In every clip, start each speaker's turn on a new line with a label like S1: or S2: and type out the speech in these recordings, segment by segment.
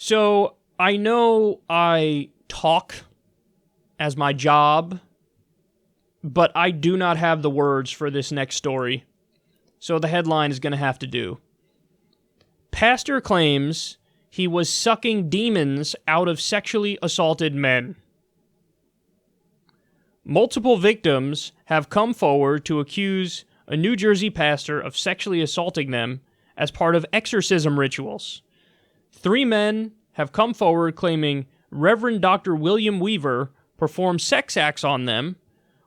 S1: So I know I talk as my job, but I do not have the words for this next story. So the headline is going to have to do. Pastor claims he was sucking demons out of sexually assaulted men. Multiple victims have come forward to accuse a New Jersey pastor of sexually assaulting them as part of exorcism rituals. 3 men have come forward claiming Reverend Dr. William Weaver performed sex acts on them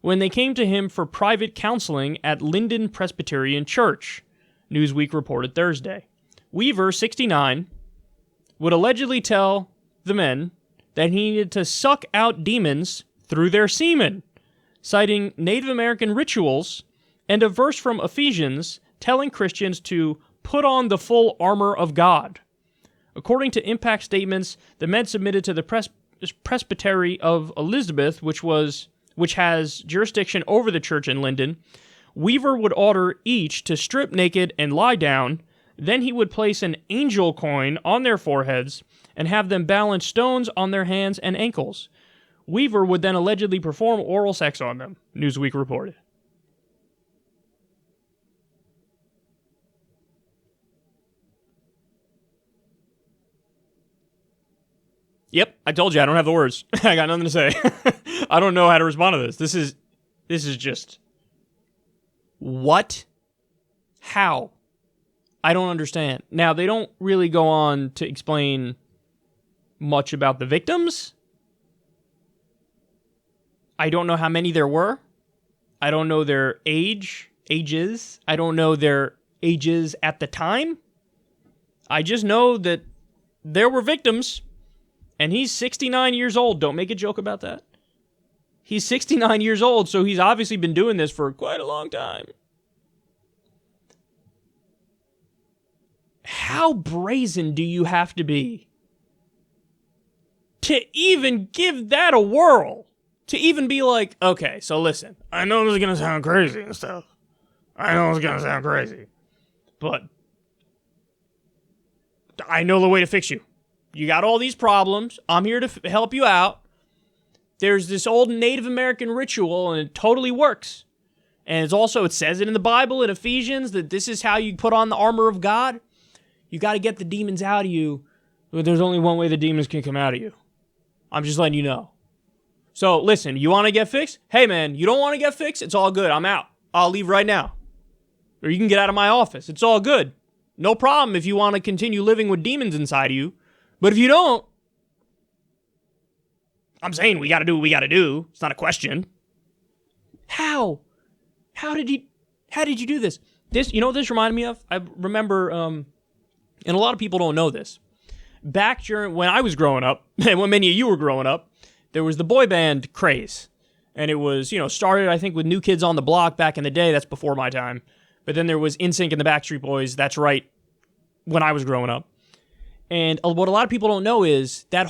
S1: when they came to him for private counseling at Linden Presbyterian Church, Newsweek reported Thursday. Weaver, 69, would allegedly tell the men that he needed to suck out demons through their semen, citing Native American rituals and a verse from Ephesians telling Christians to put on the full armor of God. According to impact statements, the men submitted to the Presbytery of Elizabeth, which has jurisdiction over the church in Linden. Weaver would order each to strip naked and lie down. Then he would place an angel coin on their foreheads and have them balance stones on their hands and ankles. Weaver would then allegedly perform oral sex on them, Newsweek reported. Yep, I told you I don't have the words. I got nothing to say. I don't know how to respond to this. This is just... What? How? I don't understand. Now, they don't really go on to explain much about the victims. I don't know how many there were. I don't know their ages. I don't know their ages at the time. I just know that there were victims, and he's 69 years old. Don't make a joke about that. He's 69 years old, so he's obviously been doing this for quite a long time. How brazen do you have to be to even give that a whirl? To even be like, okay, so listen, I know this is going to sound crazy and stuff. I know it's going to sound crazy. But I know the way to fix you. You got all these problems. I'm here to help you out. There's this old Native American ritual, and it totally works. And it says it in the Bible, in Ephesians, that this is how you put on the armor of God. You got to get the demons out of you. But there's only one way the demons can come out of you. I'm just letting you know. So, listen, you want to get fixed? Hey, man, you don't want to get fixed? It's all good. I'm out. I'll leave right now. Or you can get out of my office. It's all good. No problem if you want to continue living with demons inside of you. But if you don't, I'm saying we got to do what we got to do. It's not a question. How? How did you do this? This, you know what this reminded me of? I remember, and a lot of people don't know this. Back during when I was growing up, and when many of you were growing up, there was the boy band craze. And it was, started, I think, with New Kids on the Block back in the day. That's before my time. But then there was NSYNC and the Backstreet Boys. That's right, when I was growing up. And what a lot of people don't know is that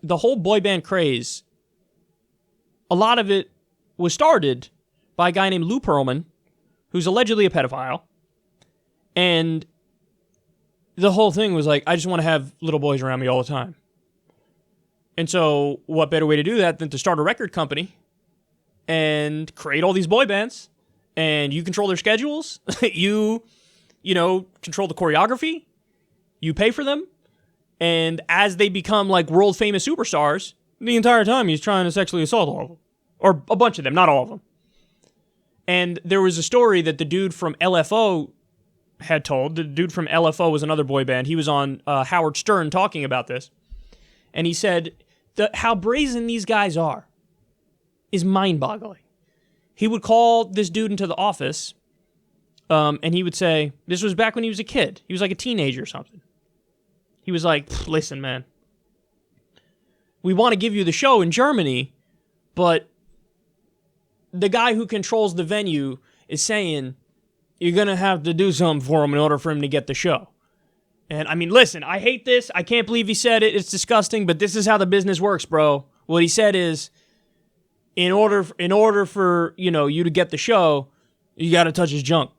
S1: the whole boy band craze, a lot of it was started by a guy named Lou Pearlman, who's allegedly a pedophile. And the whole thing was like, I just want to have little boys around me all the time. And so what better way to do that than to start a record company and create all these boy bands, and you control their schedules, you control the choreography, you pay for them, and as they become like world famous superstars, the entire time he's trying to sexually assault all of them. Or a bunch of them, not all of them. And there was a story that the dude from LFO had told. The dude from LFO was another boy band. He was on Howard Stern talking about this. And he said how brazen these guys are is mind-boggling. He would call this dude into the office, and he would say, this was back when he was a kid. He was like a teenager or something. He was like, listen, man, we want to give you the show in Germany, but the guy who controls the venue is saying you're going to have to do something for him in order for him to get the show. And I mean, listen, I hate this. I can't believe he said it. It's disgusting, but this is how the business works, bro. What he said is, in order for, you to get the show, you got to touch his junk.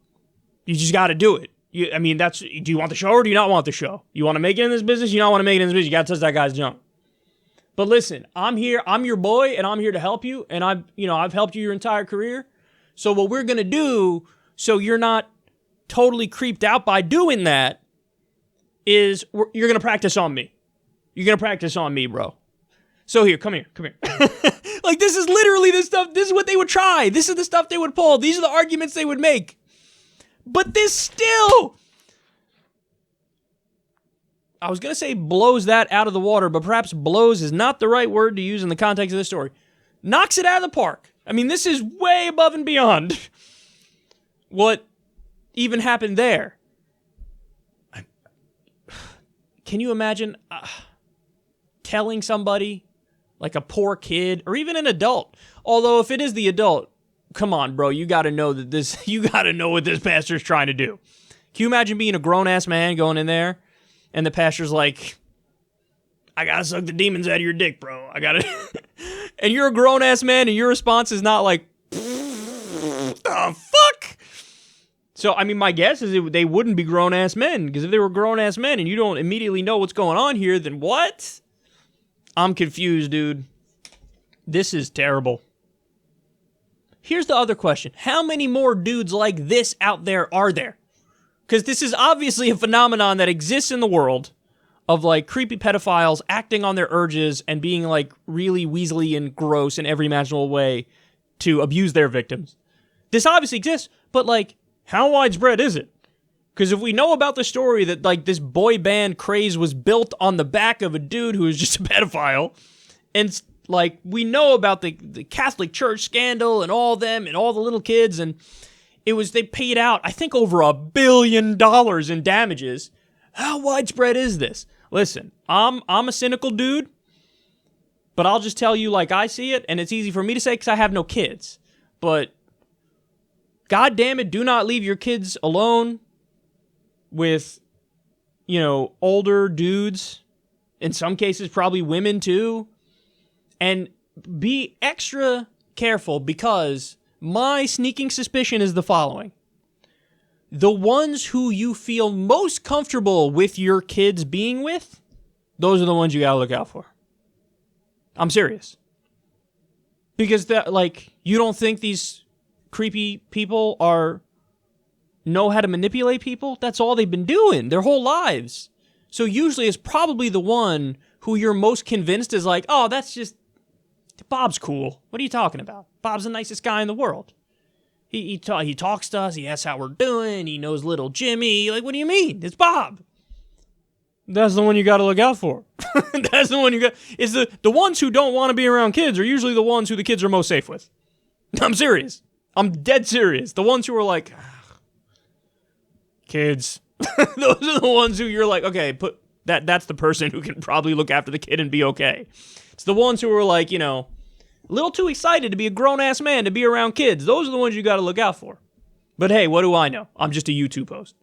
S1: You just got to do it. Do you want the show or do you not want the show? You want to make it in this business? You not want to make it in this business? You got to touch that guy's junk. But listen, I'm here. I'm your boy, and I'm here to help you. And I've helped you your entire career. So what we're gonna do, so you're not totally creeped out by doing that, is you're gonna practice on me. You're gonna practice on me, bro. So here, come here. Like, this is literally the stuff. This is what they would try. This is the stuff they would pull. These are the arguments they would make. But this still, I was going to say blows that out of the water, but perhaps blows is not the right word to use in the context of this story. Knocks it out of the park. I mean, this is way above and beyond what even happened there. Can you imagine telling somebody, like a poor kid, or even an adult? Although if it is the adult, come on, bro, you got to know what this pastor's trying to do. Can you imagine being a grown-ass man going in there, and the pastor's like, I got to suck the demons out of your dick, bro. I got to... And you're a grown-ass man, and your response is not like, oh, fuck. So, I mean, my guess is they wouldn't be grown-ass men, because if they were grown-ass men and you don't immediately know what's going on here, then what? I'm confused, dude. This is terrible. Here's the other question. How many more dudes like this out there are there? Because this is obviously a phenomenon that exists in the world of, like, creepy pedophiles acting on their urges and being, like, really weaselly and gross in every imaginable way to abuse their victims. This obviously exists, but, like, how widespread is it? Because if we know about the story that, like, this boy band craze was built on the back of a dude who was just a pedophile, and, like, we know about the Catholic Church scandal and all them and all the little kids, and they paid out, I think, over $1 billion in damages. How widespread is this? Listen, I'm a cynical dude, but I'll just tell you like I see it, and it's easy for me to say because I have no kids. But, God damn it, do not leave your kids alone with, older dudes. In some cases, probably women too. And be extra careful, because my sneaking suspicion is the following. The ones who you feel most comfortable with your kids being with, those are the ones you gotta look out for. I'm serious. Because you don't think these creepy people know how to manipulate people? That's all they've been doing their whole lives. So usually it's probably the one who you're most convinced is like, oh, that's just, Bob's cool. What are you talking about? Bob's the nicest guy in the world. He talks to us. He asks how we're doing. He knows little Jimmy. Like, what do you mean? It's Bob. That's the one you got to look out for. That's the one you got. Is the ones who don't want to be around kids are usually the ones who the kids are most safe with. I'm serious. I'm dead serious. The ones who are like, kids. Those are the ones who you're like, okay, that's the person who can probably look after the kid and be okay. It's the ones who are like, a little too excited to be a grown-ass man to be around kids. Those are the ones you got to look out for. But hey, what do I know? I'm just a YouTube host.